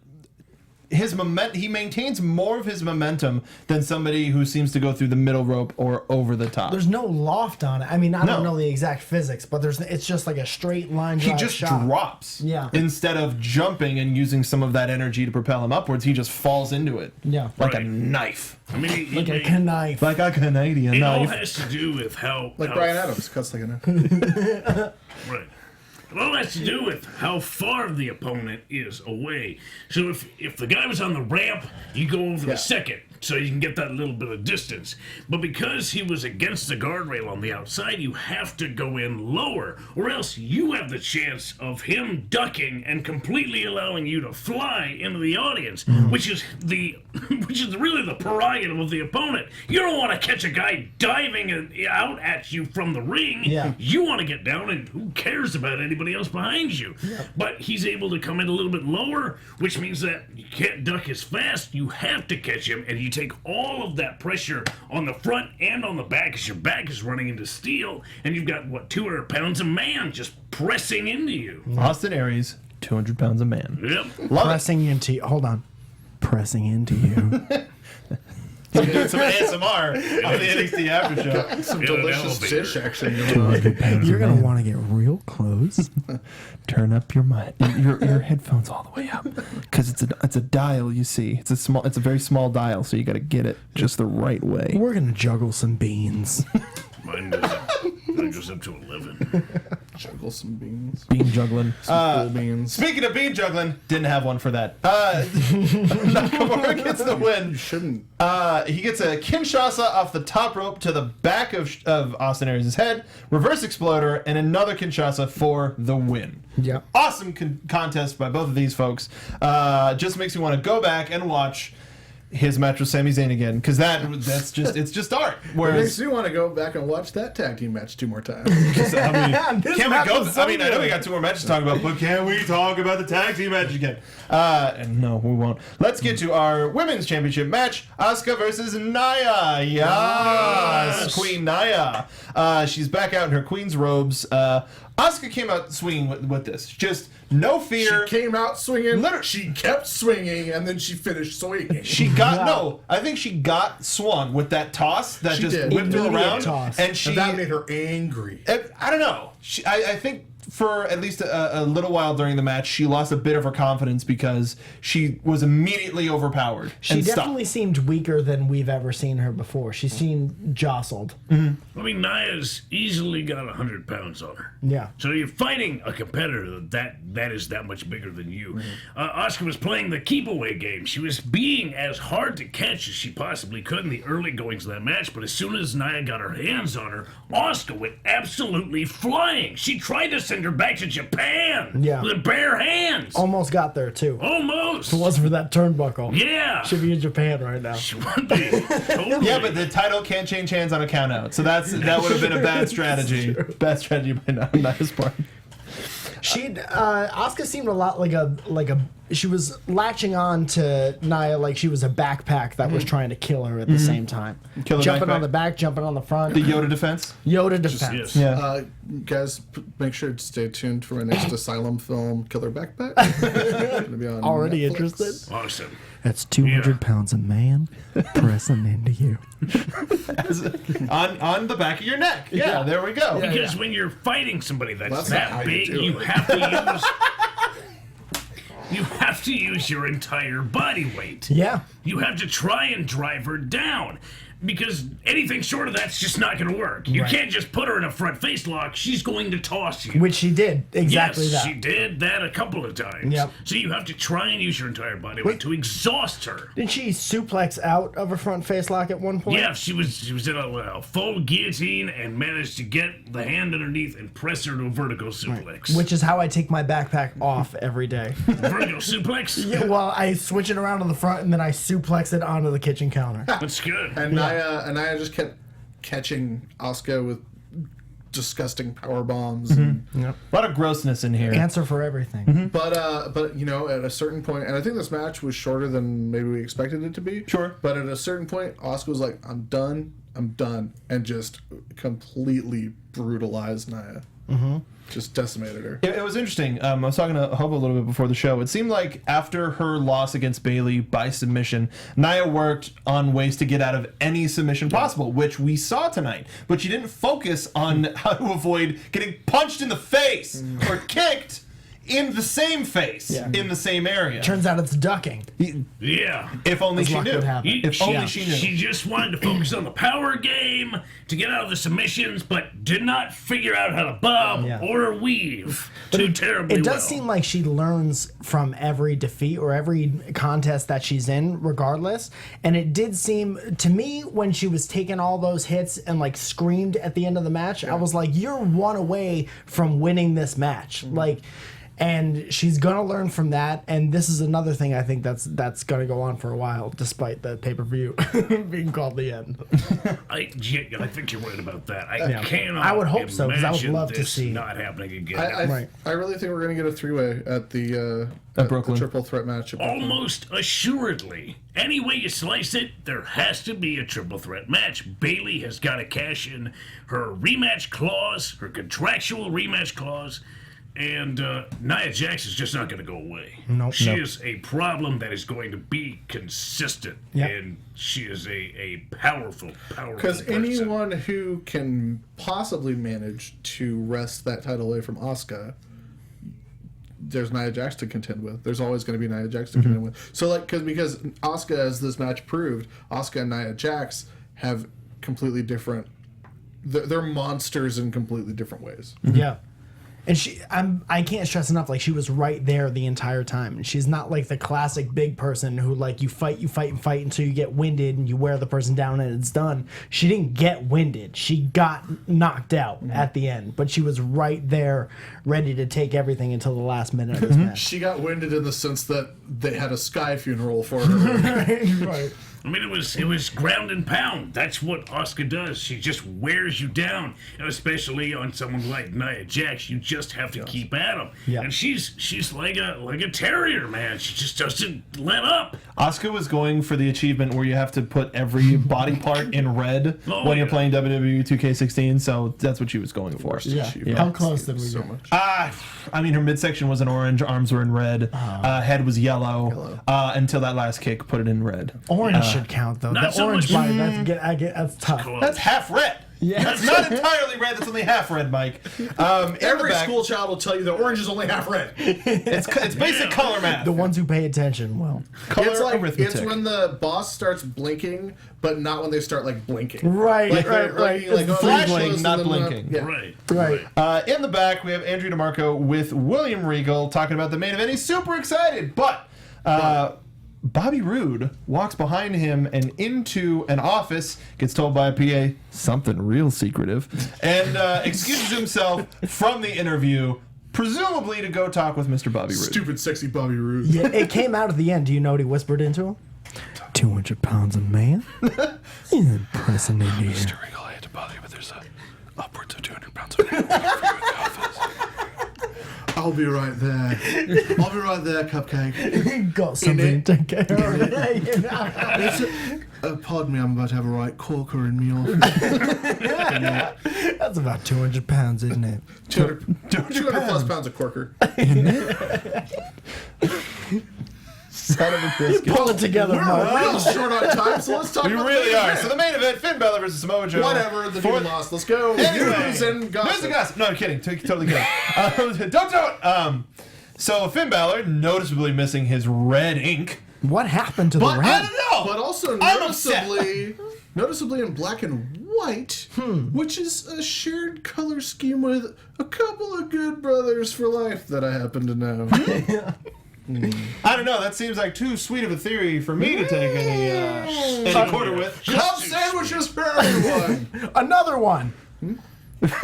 he maintains more of his momentum than somebody who seems to go through the middle rope or over the top. There's no loft on it. I mean, I don't know the exact physics, but it's just like a straight line He drive just shot. drops. Yeah. Instead of jumping and using some of that energy to propel him upwards, he just falls into it. Yeah. Like a Right. knife. I mean, Like a knife. Like a Canadian it all knife. has to do with how Like how Brian Adams cuts like a knife. Right. It all has to do with how far the opponent is away. So if the guy was on the ramp, you go over the second, so you can get that little bit of distance. But because he was against the guardrail on the outside, you have to go in lower, or else you have the chance of him ducking and completely allowing you to fly into the audience, which is really the prerogative of the opponent. You don't want to catch a guy diving out at you from the ring. Yeah. You want to get down, and who cares about anybody else behind you? But he's able to come in a little bit lower, which means that you can't duck as fast. You have to catch him, and you take all of that pressure on the front and on the back, as your back is running into steel, and you've got 200 pounds a man just pressing into you. Austin Aries, 200 pounds a man. Yep. Pressing into you. Hold on. Pressing into you. Doing some ASMR on the NXT After Show. Some Yeah, delicious that'll be fish action going on. You're going to want to get real close. Turn up your your headphones all the way up, because it's a dial. You see, it's a very small dial, so you got to get it just the right way. We're going to juggle some beans. Mine goes up to 11. Juggle some beans. Bean juggling. Cool beans. Speaking of bean juggling, didn't have one for that. Nakamura gets the win. You shouldn't. He gets a Kinshasa off the top rope to the back of Austin Aries' head, reverse exploder, and another Kinshasa for the win. Yep. Awesome contest by both of these folks. Just makes me want to go back and watch his match with Sami Zayn again, because it's just art. It makes Whereas you want to go back and watch that tag team match 2 more times. can we match go? was so I mean, I know we good. got 2 more matches to talk about, but can we talk about the tag team match again? And no, we won't. Let's get to our women's championship match: Asuka versus Nia. Yes, Queen Nia. She's back out in her queen's robes. Asuka came out swinging with this. Just no fear. She came out swinging. Literally. She kept swinging, and then she finished swinging. She got I think she got swung with that toss that She just did. whipped her Immediate around, toss. and she. And that made her angry. I don't know. I think for at least a little while during the match, she lost a bit of her confidence because she was immediately overpowered. She and definitely seemed weaker than we've ever seen her before. She seemed jostled. I mean, Nia's easily got 100 pounds on her. Yeah. So you're fighting a competitor that is that much bigger than you. Asuka was playing the keep away game. She was being as hard to catch as she possibly could in the early goings of that match. But as soon as Nia got her hands on her, Asuka went absolutely flying. She tried to send her back to Japan Yeah. with bare hands. Almost got there too. Almost. If it wasn't for that turnbuckle. Yeah. Should be in Japan right now. She would be. Totally. Yeah, but the title can't change hands on a count out. So that would have been a bad strategy. Bad strategy by Nia's part. Asuka seemed a lot like a she was latching on to Nia like she was a backpack that was trying to kill her at the same time. Killer jumping backpack. on the back, jumping on the front. The Yoda defense. Yoda defense. Yes. Yeah. Guys, make sure to stay tuned for my next Asylum film, Killer Backpack. Gonna be on Already Netflix. interested? Awesome. That's 200 pounds of man pressing into you. on the back of your neck. Yeah, there we go. Because when you're fighting somebody that's not how that you big, do you it. have to use. You have to use your entire body weight. Yeah. You have to try and drive her down. Because anything short of that's just not going to work. You Right. can't just put her in a front face lock. She's going to toss you. Which she did. Exactly yes, that. she did that a couple of times. Yep. So you have to try and use your entire body weight to exhaust her. Didn't she suplex out of a front face lock at one point? Yeah, she was in a full guillotine and managed to get the hand underneath and press her to a vertical suplex. Which is how I take my backpack off every day. Vertical suplex? Yeah, well, I switch it around to the front and then I suplex it onto the kitchen counter. That's good. And Nia just kept catching Asuka with disgusting power bombs. Yep. A lot of grossness in here. Answer for everything. But you know, at a certain point, and I think this match was shorter than maybe we expected it to be. Sure. But at a certain point, Asuka was like, "I'm done, and just completely brutalized Nia. Just decimated her. It was interesting. I was talking to Hobo a little bit before the show. It seemed like after her loss against Bayley by submission, Nia worked on ways to get out of any submission possible, which we saw tonight. But she didn't focus on how to avoid getting punched in the face or kicked in the same face, in the same area. Turns out it's ducking. Yeah. If only she luck knew. would happen. If only she knew. She just wanted to focus on the power game to get out of the submissions, but did not figure out how to bob or weave too terribly It does well. seem like she learns from every defeat or every contest that she's in, regardless. And it did seem to me when she was taking all those hits and like screamed at the end of the match, I was like, you're one away from winning this match. Like, and she's gonna learn from that. And this is another thing I think that's gonna go on for a while, despite the pay-per-view being called the end. I think you're right about that. I cannot. I would hope so, 'cause I would imagine love to this see- not happening again. I really think we're gonna get a three-way at the Brooklyn. the triple threat match. At Brooklyn. Almost assuredly. Any way you slice it, there has to be a triple threat match. Bayley has got to cash in her rematch clause, her contractual rematch clause, and Nia Jax is just not going to go away. Nope. She is a problem that is going to be consistent, Yep. and she is a powerful Because person. anyone who can possibly manage to wrest that title away from Asuka, there's Nia Jax to contend with. There's always going to be Nia Jax to contend with. So, like, because Asuka, as this match proved, Asuka and Nia Jax have completely different. They're monsters in completely different ways. Yeah. And I can't stress enough, like, she was right there the entire time. And she's not like the classic big person who, like, you fight until you get winded and you wear the person down and it's done. She didn't get winded. She got knocked out at the end. But she was right there, ready to take everything until the last minute of this match. She got winded in the sense that they had a sky funeral for her. Right. I mean, it was ground and pound. That's what Asuka does. She just wears you down, and especially on someone like Nia Jax. You just have to keep at them. Yeah. And she's like a terrier, man. She just doesn't let up. Asuka was going for the achievement where you have to put every body part in red when you're playing WWE 2K16, so that's what she was going for. Yeah. How close did we so get? much. I mean, her midsection was in orange, arms were in red, head was yellow, until that last kick put it in red. Orange should count, though. not The so orange much- body, that's tough. Close. That's half red. Yeah. That's not entirely red, that's only half red, Mike. Every school child will tell you the orange is only half red. It's basic color math. The ones who pay attention will. Color It's like arithmetic. it's when the boss starts blinking, but not when they start like blinking. Right, Like, right. Like, It's flashing, close not and then blinking. Yeah. Right. In the back, we have Andrew DeMarco with William Regal talking about the main event. He's super excited, but Bobby Roode walks behind him and into an office, gets told by a PA something real secretive, and excuses himself from the interview, presumably to go talk with Mr. Bobby Roode. Stupid, sexy Bobby Roode. Yeah, it came out at the end. Do you know what he whispered into him? 200 pounds a man? Impressing in here. Mr. Regal, I hate to bother you, but there's upwards of 200 pounds of man in the office. I'll be right there. I'll be right there, Cupcake. Got something to take care of. Pardon me, I'm about to have a right corker in me office. That's about 200 pounds, isn't it? 200 plus pounds of corker. Son of a biscuit. Pull it together, We're Mark. real short on time, so let's talk We about really the are. main So the main event, Finn Balor versus Samoa Joe. Whatever, the dude lost. Let's go. Anyway, News and news gossip. and gossip. No, I'm kidding. Totally kidding. Don't do it. So Finn Balor, noticeably missing his red ink. What happened to the But I red? don't know. But also I'm upset. noticeably in black and white, which is a shared color scheme with a couple of good brothers for life that I happen to know. I don't know. That seems like too sweet of a theory for me to take any quarter with. Club sandwiches for everyone. Another one. That's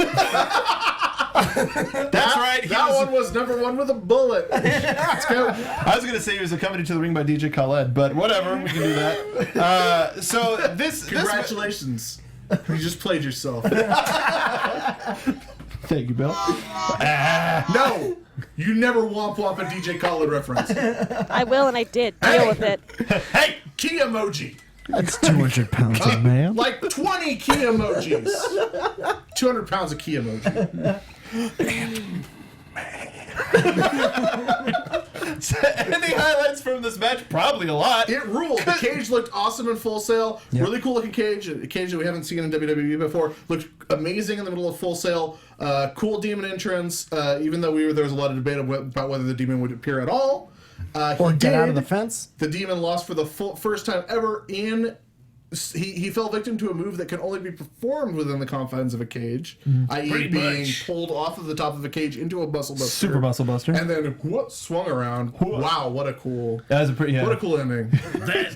right. That one was number one with a bullet. Let's go. I was gonna say he was accompanied to the ring by DJ Khaled, but whatever, we can do that. So this Congratulations. You just played yourself. Thank you, Bill. No, you never womp womp a DJ Khaled reference. I will, and I did. Deal with it. Hey, key emoji. That's 200 pounds a man. Like 20 key emojis. 200 pounds of key emoji. Any highlights from this match? Probably a lot. It ruled. The cage looked awesome in Full Sail. Really cool looking cage. A cage that we haven't seen in WWE before. Looked amazing in the middle of Full Sail. Cool demon entrance. Even though there was a lot of debate about whether the demon would appear at all. Or get out of the fence. The demon lost for the first time ever in. He fell victim to a move that can only be performed within the confines of a cage, i.e. Pretty being much. pulled off of the top of a cage into a muscle buster. Super muscle buster. And then swung around. Wow, what a cool. That was a pretty. What a cool ending.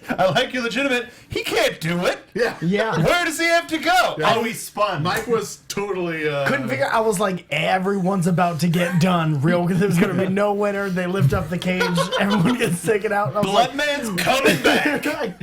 I like your legitimate. He can't do it. Yeah. Yeah. Where does he have to go? Yeah. Oh, he spun. Mike was totally. Couldn't figure. I was like, everyone's about to get done. Real, because there's gonna be no winner. They lift up the cage. Everyone gets taken out. And I was Blood like, Man's coming back.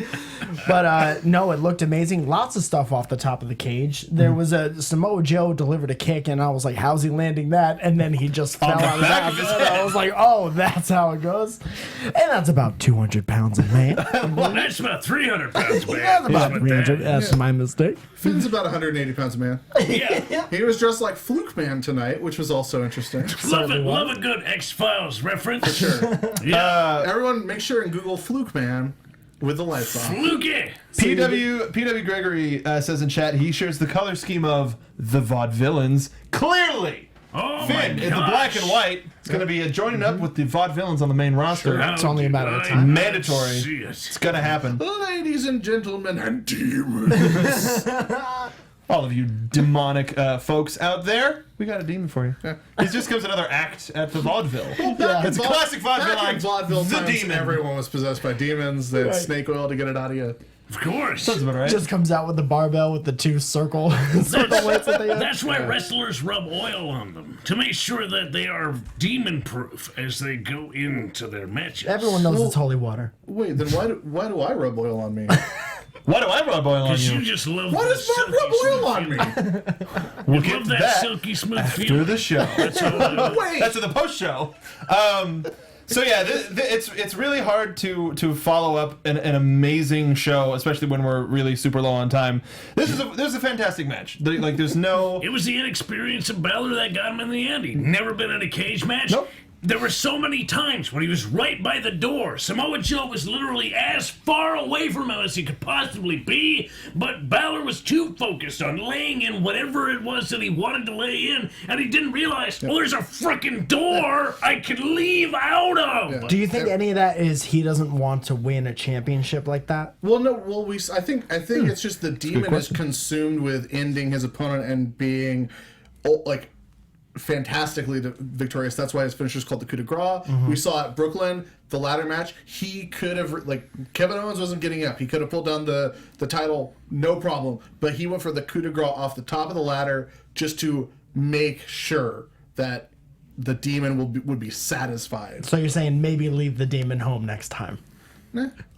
But no, it looked amazing. Lots of stuff off the top of the cage. There was a Samoa Joe delivered a kick, and I was like, "How's he landing that?" And then he just fell the out of back that. of his And I was like, "Oh, that's how it goes." And that's about 200 pounds a man. That's about 300 pounds, man. That's about Is what 300. that That's my mistake. Finn's about 180 pounds a man. is. Yeah. He was dressed like Fluke Man tonight, which was also interesting. Love it. Love a good X-Files reference. Sure. Yeah. Everyone, make sure and Google Fluke Man with the lights off. Fluky. PW Gregory says in chat he shares the color scheme of the Vaudevillains. Clearly, Oh Finn my in the black and white is going to be joining up with the Vaudevillains on the main roster. It's only a matter of time. Mandatory. See it. It's going to happen. Ladies and gentlemen and demons. All of you demonic folks out there, we got a demon for you. It just comes another act at the vaudeville. It's a classic vaudeville Back in act. vaudeville The times, demon. everyone was possessed by demons. They had snake oil to get it out of you. Of course. Sounds about right. Just comes out with the barbell with the two circle weights that they have. That's why wrestlers rub oil on them, to make sure that they are demon-proof as they go into their matches. Everyone knows it's holy water. Wait, then why do I rub oil on me? Why do I rub oil on Because you? you just love Why the does Mark silky rub oil smooth on me? feeling. We'll You love that silky smooth after feeling. the show. That's all it is. Wait. That's in the post show. So yeah, it's really hard to follow up an amazing show, especially when we're really super low on time. This is a fantastic match. There's no. It was the inexperience of Balor that got him in the end. He'd never been in a cage match. Nope. There were so many times when he was right by the door. Samoa Joe was literally as far away from him as he could possibly be, but Balor was too focused on laying in whatever it was that he wanted to lay in, and he didn't realize, oh, there's a freaking door I could leave out of. Do you think any of that is he doesn't want to win a championship like that? Well, no. Well, I think it's just the demon is consumed with ending his opponent and being, like, fantastically victorious. That's why his finisher is called the coup de grace. We saw at Brooklyn, the ladder match, he could have, like, Kevin Owens wasn't getting up. He could have pulled down the title, no problem. But he went for the coup de grace off the top of the ladder just to make sure that the demon would be satisfied. So you're saying maybe leave the demon home next time?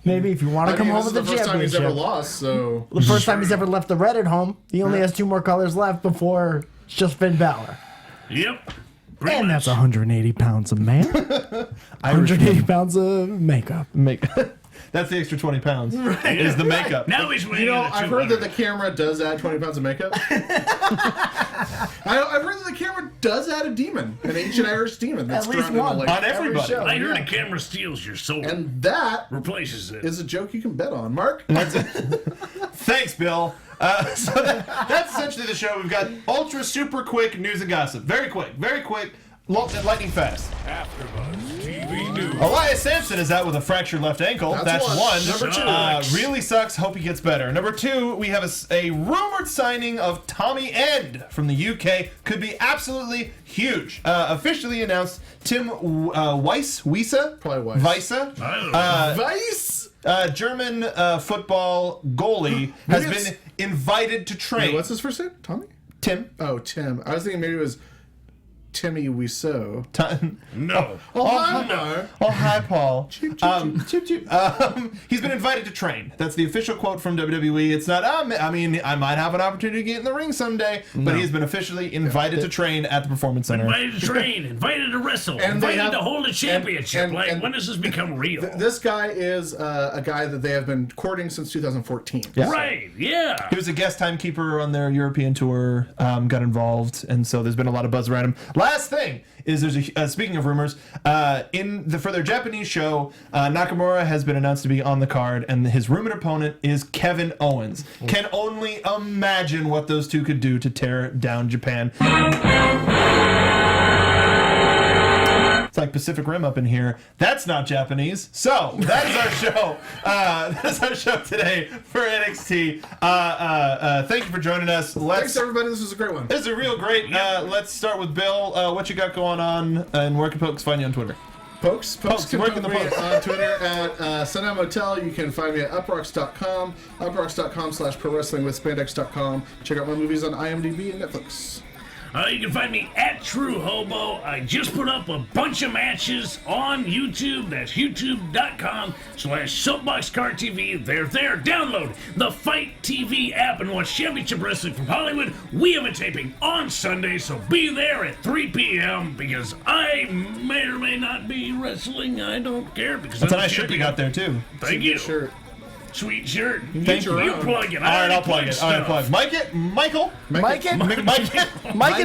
Maybe if you want to come home with the championship. This is the first time he's ever lost, so... The first time he's ever left the red at home. He only has 2 more colors left before it's just Finn Balor. Yep. And that's 180 pounds of man. 180 pounds of makeup. That's the extra 20 pounds. Is the makeup. Now he's weighing I've heard that the camera does add 20 pounds of makeup. I've heard that the camera does add a demon, an ancient Irish demon. That's At least surrounded one. like On everybody. show. I heard a camera steals your soul. And that replaces it. is a joke you can bet on. Mark? That's it. Thanks, Bill. So that's essentially the show. We've got ultra super quick news and gossip. Very quick, lightning fast. AfterBuzz TV News. Elias Sampson is out with a fractured left ankle. That's one. Number 2. Really sucks. Hope he gets better. Number 2, we have a rumored signing of Tommy End from the UK. Could be absolutely huge. Officially announced. Tim Wiesa? Probably Weissa. Vice? German football goalie has been invited to train. Wait, what's his first name? Tommy? Tim. Oh, Tim. I was thinking maybe it was Timmy Wiseau. No. Hi, Paul. Chip. He's been invited to train. That's the official quote from WWE. It's not, I mean, I might have an opportunity to get in the ring someday, but he's been officially invited to train at the Performance Center. Invited to train, invited to wrestle, And invited to hold a championship. and When does this become real? This guy is a guy that they have been courting since 2014. Yeah. Right, yeah. He was a guest timekeeper on their European tour, got involved, and so there's been a lot of buzz around him. Last thing is there's speaking of rumors, for their Japanese show, Nakamura has been announced to be on the card, and his rumored opponent is Kevin Owens. Can only imagine what those two could do to tear down Japan. It's like Pacific Rim up in here. That's not Japanese. So that is our show. That's our show today for NXT. Thank you for joining us. Thanks, everybody. This was a great one. This is a real great. Let's start with Bill. What you got going on, and where can folks find you on Twitter? Pokes can where can find the me folks- on Twitter at Sundown Motel. You can find me at uprocks.com, uprocks.com/prowrestlingwithspandex.com. Check out my movies on IMDb and Netflix. You can find me at True Hobo. I just put up a bunch of matches on YouTube. That's youtube.com/SoapboxCarTV. They're there. Download the Fight TV app and watch Championship Wrestling from Hollywood. We have a taping on Sunday, so be there at 3 p.m. because I may or may not be wrestling. I don't care because That's a I'm nice shirt you got there, too. Thank you. Sure. Sweet shirt. Thank you. You plug it. All right, I'll plug it. All right, plug. Michael. Mike it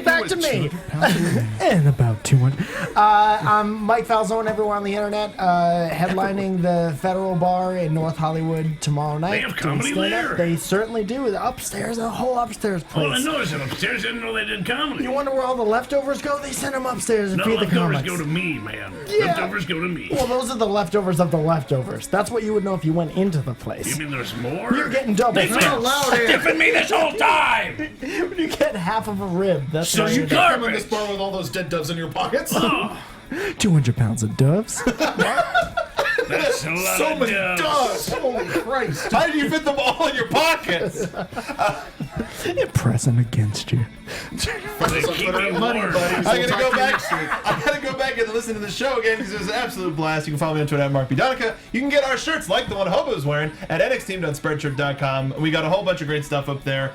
back to me. Mike. And about 200. I'm Mike Falzone everywhere on the internet, headlining the Federal Bar in North Hollywood tomorrow night. They have doing comedy stand-up. there? They certainly do. Upstairs, a whole upstairs Well, I place. know it's upstairs. I didn't know they did comedy. You wonder where all the leftovers go? They send them upstairs and No, feed the leftovers comics. go to me, man. Yeah. Leftovers go to me. Well, those are the leftovers of the leftovers. That's what you would know if you went into the place. You mean there's more? You're getting double. They've been loud here. stiffing me this whole time. You get half of a rib. That's So what you you got- Come in this bar with all those dead doves in your pockets. Oh, 200 pounds of doves. that's a lot So of many doves. doves. Holy Christ. How did you fit them all in your pockets? Pressing against you. They keep me Money warm. buddies. I We'll gotta talk go to you back. next week. I gotta go back and listen to the show again because it was an absolute blast. You can follow me on Twitter at Mark B. Donica. You can get our shirts like the one Hobo's wearing at nxteam.spreadshirt.com. We got a whole bunch of great stuff up there.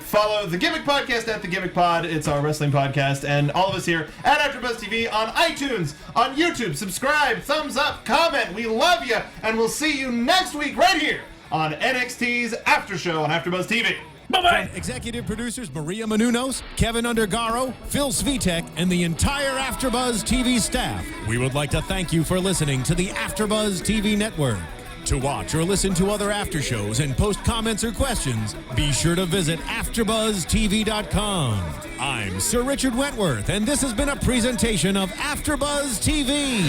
Follow the Gimmick Podcast at the Gimmick Pod. It's our wrestling podcast, and all of us here at AfterBuzz TV on iTunes, on YouTube. Subscribe, thumbs up, comment. We love you, and we'll see you next week right here on NXT's After Show on AfterBuzz TV. Bye-bye. Executive producers Maria Menounos, Kevin Undergaro, Phil Svitek, and the entire AfterBuzz TV staff. We would like to thank you for listening to the AfterBuzz TV network. To watch or listen to other after shows and post comments or questions, be sure to visit AfterBuzzTV.com. I'm Sir Richard Wentworth, and this has been a presentation of AfterBuzz TV.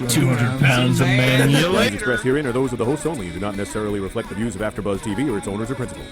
200 pounds of man. Views expressed herein are those of the hosts only and do not necessarily reflect the views of AfterBuzz TV or its owners or principals.